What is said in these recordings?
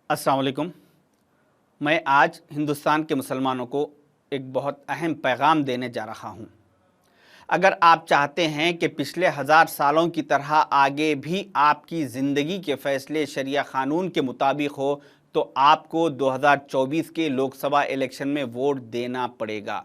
अस्सलाम वालेकुम। मैं आज हिंदुस्तान के मुसलमानों को एक बहुत अहम पैगाम देने जा रहा हूँ। अगर आप चाहते हैं कि पिछले 1000 सालों की तरह आगे भी आपकी ज़िंदगी के फ़ैसले शरिया क़ानून के मुताबिक हो, तो आपको 2024 के लोकसभा इलेक्शन में वोट देना पड़ेगा।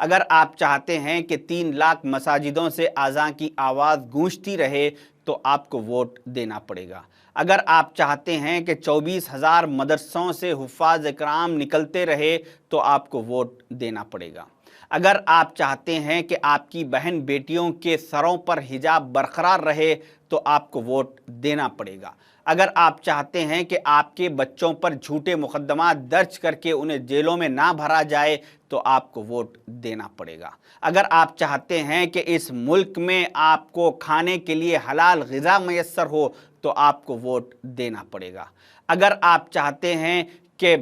अगर आप चाहते हैं कि 3 लाख मसाजिदों से अज़ान की आवाज़ गूंजती रहे, तो आपको वोट देना पड़ेगा। अगर आप चाहते हैं कि 24,000 मदरसों से हुफ़ाज़ इकराम निकलते रहे, तो आपको वोट देना पड़ेगा। अगर आप चाहते हैं कि आपकी बहन बेटियों के सरों पर हिजाब बरकरार रहे, तो आपको वोट देना पड़ेगा। अगर आप चाहते हैं कि आपके बच्चों पर झूठे मुकदमात दर्ज करके उन्हें जेलों में ना भरा जाए, तो आपको वोट देना पड़ेगा। अगर आप चाहते हैं कि इस मुल्क में आपको खाने के लिए हलाल ग़िज़ा मैसर हो, तो आपको वोट देना पड़ेगा। अगर आप चाहते हैं कि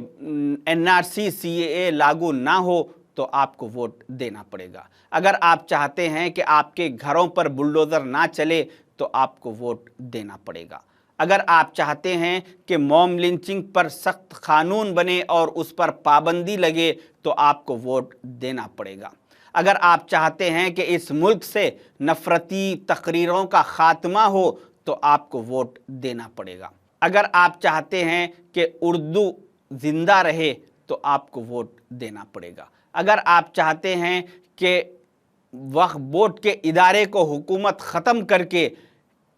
NRC CAA लागू ना हो, तो आपको वोट देना पड़ेगा। अगर आप चाहते हैं कि आपके घरों पर बुलडोज़र ना चले, तो आपको वोट देना पड़ेगा। अगर आप चाहते हैं कि मॉब लिंचिंग पर सख्त कानून बने और उस पर पाबंदी लगे, तो आपको वोट देना पड़ेगा। अगर आप चाहते हैं कि इस मुल्क से नफरती तकरीरों का खात्मा हो, तो आपको वोट देना पड़ेगा। अगर आप चाहते हैं कि उर्दू जिंदा रहे, तो आपको वोट देना पड़ेगा। अगर आप चाहते हैं कि वक्फ बोर्ड के इदारे को हुकूमत ख़त्म करके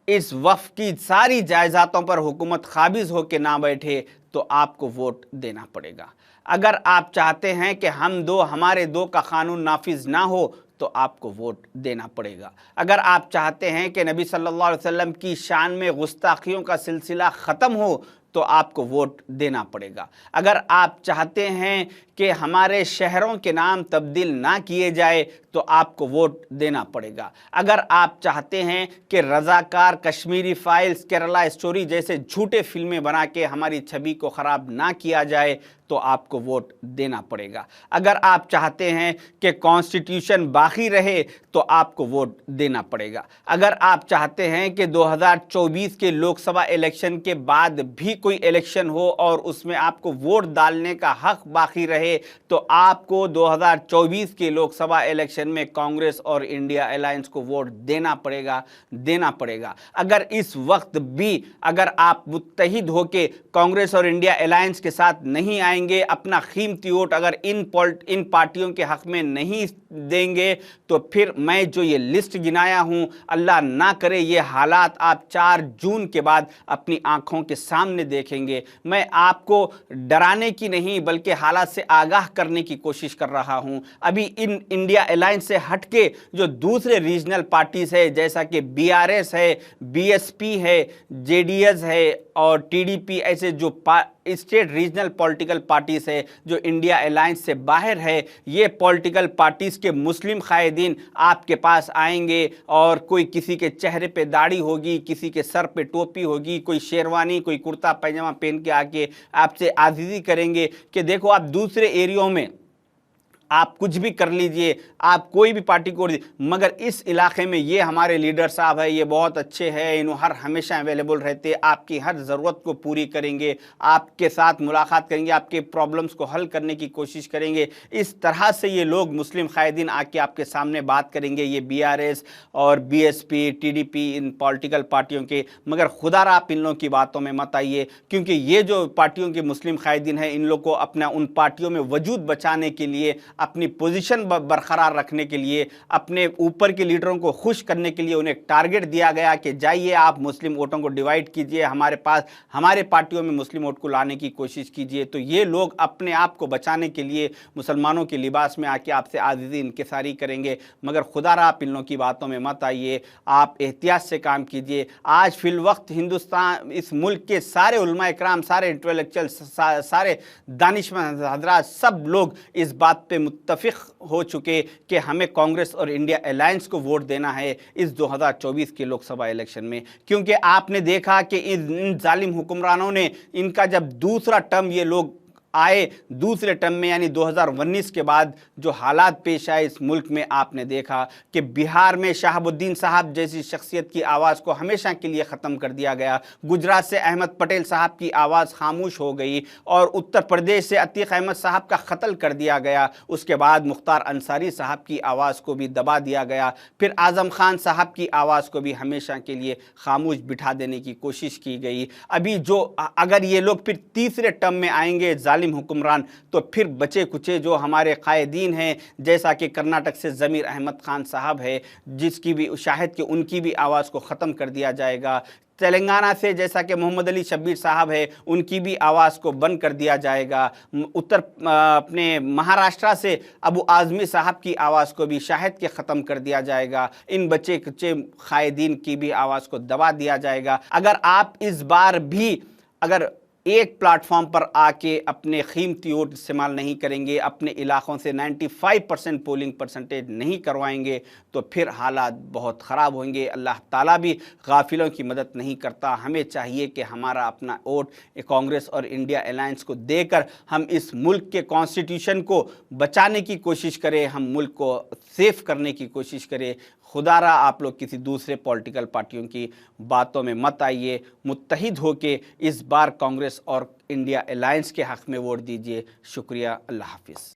इस वक्फ की सारी जायदादों पर हुकूमत काबिज होकर ना बैठे, तो आपको वोट देना पड़ेगा। अगर आप चाहते हैं कि हम दो हमारे दो का कानून नाफिज ना हो, तो आपको वोट देना पड़ेगा। अगर आप चाहते हैं कि नबी सल्लल्लाहु अलैहि वसल्लम की शान में गुस्ताखियों का सिलसिला ख़त्म हो, तो आपको वोट देना पड़ेगा। अगर आप चाहते हैं कि हमारे शहरों के नाम तब्दील ना किए जाए, तो आपको वोट देना पड़ेगा। अगर आप चाहते हैं कि रज़ाकार, कश्मीरी फाइल्स, केरला स्टोरी जैसे झूठे फिल्में बना के हमारी छवि को ख़राब ना किया जाए, तो आपको वोट देना पड़ेगा। अगर आप चाहते हैं कि कॉन्स्टिट्यूशन बाकी रहे, तो आपको वोट देना पड़ेगा। अगर आप चाहते हैं कि 2024 के लोकसभा इलेक्शन के बाद भी कोई इलेक्शन हो और उसमें आपको वोट डालने का हक बाकी रहे, तो आपको 2024 के लोकसभा इलेक्शन में कांग्रेस और इंडिया अलायंस को वोट देना पड़ेगा। अगर इस वक्त भी अगर आप मुत्तहिद होकर कांग्रेस और इंडिया अलायंस के साथ नहीं आएंगे, अपना कीमती वोट अगर इन पार्टियों के हक में नहीं देंगे, तो फिर मैं जो ये लिस्ट गिनाया हूं, अल्लाह ना करे ये हालात आप 4 जून के बाद अपनी आंखों के सामने देखेंगे। मैं आपको डराने की नहीं बल्कि हालात से आगाह करने की कोशिश कर रहा हूं। अभी इन इंडिया अलायंस से हटके जो दूसरे रीजनल पार्टीज है, जैसा कि BRS है, BSP है, JDS है और TDP, ऐसे जो स्टेट रीजनल पॉलिटिकल पार्टीज है जो इंडिया अलायंस से बाहर है, ये पॉलिटिकल पार्टीज के मुस्लिम कायदीन आपके पास आएंगे और कोई किसी के चेहरे पे दाढ़ी होगी, किसी के सर पे टोपी होगी, कोई शेरवानी, कोई कुर्ता पैजामा पहन के आके आपसे आज़ीज़ी करेंगे कि देखो आप दूसरे एरियो में आप कुछ भी कर लीजिए, आप कोई भी पार्टी को, मगर इस इलाके में ये हमारे लीडर साहब है, ये बहुत अच्छे हैं, इन्हों हर हमेशा अवेलेबल रहते, आपकी हर ज़रूरत को पूरी करेंगे, आपके साथ मुलाकात करेंगे, आपके प्रॉब्लम्स को हल करने की कोशिश करेंगे। इस तरह से ये लोग मुस्लिम कायदीन आके आपके सामने बात करेंगे, ये BRS और BSP, TDP, इन पॉलिटिकल पार्टियों के। मगर खुदा आप इन लोगों की बातों में मत आइए, क्योंकि ये जो पार्टियों के मुस्लिम कायदीन हैं, इन लोग को अपना उन पार्टियों में वजूद बचाने के लिए, अपनी पोजीशन बरकरार रखने के लिए, अपने ऊपर के लीडरों को खुश करने के लिए उन्हें टारगेट दिया गया कि जाइए आप मुस्लिम वोटों को डिवाइड कीजिए, हमारे पार्टियों में मुस्लिम वोट को लाने की कोशिश कीजिए। तो ये लोग अपने आप को बचाने के लिए मुसलमानों के लिबास में आके आपसे आज़ीज़ी इंकिसारी करेंगे। मगर खुदा आप इन लोगों की बातों में मत आइए, आप एहतियात से काम कीजिए। आज फिल वक्त हिंदुस्तान, इस मुल्क के सारे उलमा इकराम, सारे इंटेलेक्चुअल, सारे दानिशमंद हजरात, सब लोग इस बात पे मुत्तफिक हो चुके कि हमें कांग्रेस और इंडिया अलायंस को वोट देना है इस 2024 के लोकसभा इलेक्शन में। क्योंकि आपने देखा कि इन जालिम हुक्मरानों ने, इनका जब दूसरा टर्म ये लोग आए दूसरे टर्म में यानी 2019 के बाद जो हालात पेश आए इस मुल्क में, आपने देखा कि बिहार में शहाबुद्दीन साहब जैसी शख्सियत की आवाज़ को हमेशा के लिए ख़त्म कर दिया गया, गुजरात से अहमद पटेल साहब की आवाज़ खामोश हो गई और उत्तर प्रदेश से अतीक अहमद साहब का कत्ल कर दिया गया। उसके बाद मुख्तार अंसारी साहब की आवाज़ को भी दबा दिया गया, फिर आज़म खान साहब की आवाज़ को भी हमेशा के लिए खामोश बिठा देने की कोशिश की गई। अभी जो अगर ये लोग फिर तीसरे टर्म में आएंगे जालिम हुक्मरान, तो फिर बचे कुचे जो हमारे कायदीन हैं, जैसा कि कर्नाटक से ज़मीर अहमद खान साहब है, जिसकी भी शाहिद कि उनकी भी आवाज़ को ख़त्म कर दिया जाएगा। तेलंगाना से जैसा कि मोहम्मद अली शब्बीर साहब है, उनकी भी आवाज़ को बंद कर दिया जाएगा। अपने महाराष्ट्र से अबू आज़मी साहब की आवाज़ को भी शाहिद के ख़त्म कर दिया जाएगा। इन बच्चे कुचे कायदीन की भी आवाज़ को दबा दिया जाएगा। अगर आप इस बार भी अगर एक प्लेटफॉर्म पर आके अपने कीमती वोट इस्तेमाल नहीं करेंगे, अपने इलाकों से 95% पोलिंग परसेंटेज नहीं करवाएंगे, तो फिर हालात बहुत ख़राब होंगे। अल्लाह ताला भी गाफिलों की मदद नहीं करता। हमें चाहिए कि हमारा अपना वोट कांग्रेस और इंडिया अलायंस को देकर हम इस मुल्क के कॉन्स्टिट्यूशन को बचाने की कोशिश करें, हम मुल्क को सेफ करने की कोशिश करें। खुदारा आप लोग किसी दूसरे पॉलिटिकल पार्टियों की बातों में मत आइए, मुत्तहिद होके इस बार कांग्रेस और इंडिया अलायंस के हक़ में वोट दीजिए। शुक्रिया, अल्लाह हाफिज़।